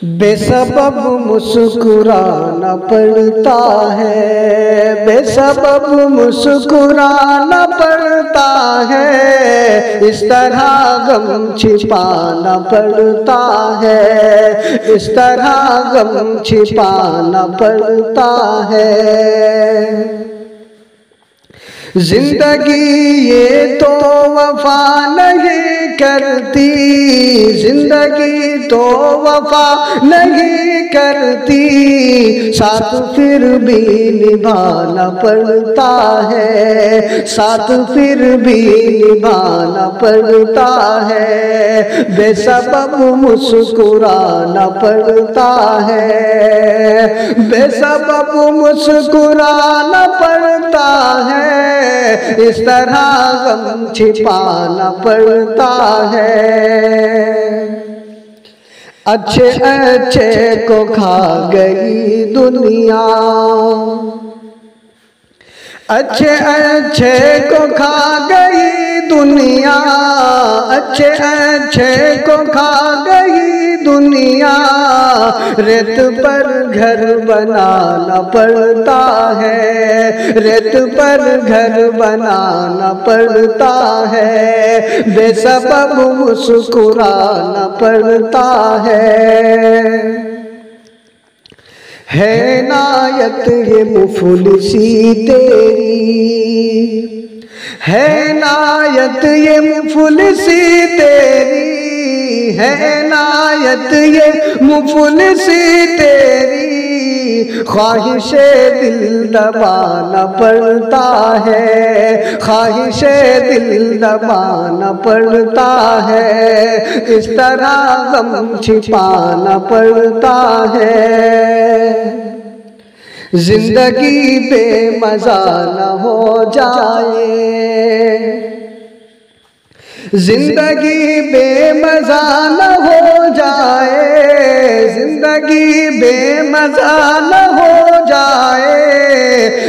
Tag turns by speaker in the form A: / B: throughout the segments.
A: बेसबब मुस्कुराना पड़ता है, बेसबब मुस्कुराना पड़ता है, इस तरह गम छिपाना पड़ता है, इस तरह गम छिपाना पड़ता है। जिंदगी ये तो वफा नहीं करती, जिंदगी तो वफा नहीं करती, साथ फिर भी निभाना पड़ता है, साथ फिर भी निभाना पड़ता है। बेसबब मुस्कुराना पड़ता है, बेसबब मुस्कुराना पड़ता है, इस तरह गम छिपाना पड़ता है। अच्छे अच्छे को खा गई दुनिया, अच्छे अच्छे को खा गई दुनिया, अच्छे अच्छे को खा गई दुनिया, रेत पर घर बनाना पड़ता है, रेत पर घर बनाना पड़ता है। बेसबब मुस्कुराना पड़ता है नायत ये मुफलिसी तेरी, है नायत ये मुफलिसी तेरी, है नायत ये मुफलिसी तेरी, ख्वाहिशे दिल दबाना पड़ता है, ख्वाहिशे दिल दबाना पड़ता है, इस तरह गम छिपाना पड़ता है। जिंदगी बेमज़ा न हो जाए, जिंदगी बेमज़ा न हो जाए, जिंदगी बेमज़ा न हो जाए,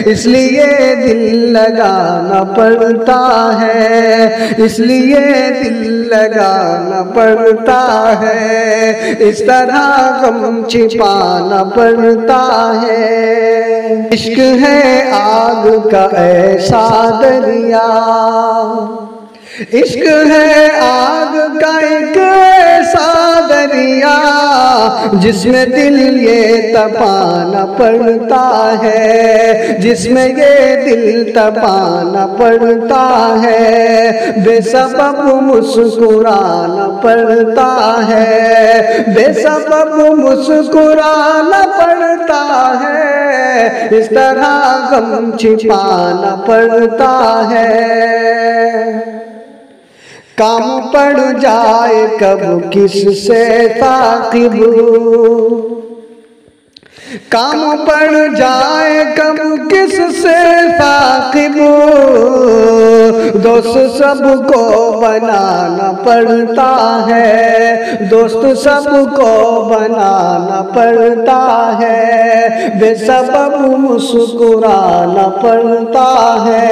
A: इसलिए दिल लगाना पड़ता है, इसलिए दिल लगाना पड़ता है, इस तरह गम छिपाना पड़ता है। इश्क है आग का ऐसा दरिया, इश्क है आग का एक ऐसा दरिया, जिसमें दिल ये तपाना पड़ता है, जिसमें ये दिल तपाना पड़ता है। बेसबब मुस्कुराना पड़ता है, बेसबब मुस्कुराना पड़ता है, इस तरह गम छिपाना पड़ता है। काम पड़ जाए कब किससे ताक़िब, काम पड़ जाए कब किससे ताक़िब, दोस्त सबको बनाना पड़ता है, दोस्त सबको बनाना पड़ता है। बेसबब मुस्कुराना पड़ता है,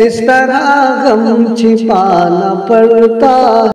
A: इस तरह गम छिपाना पड़ता है।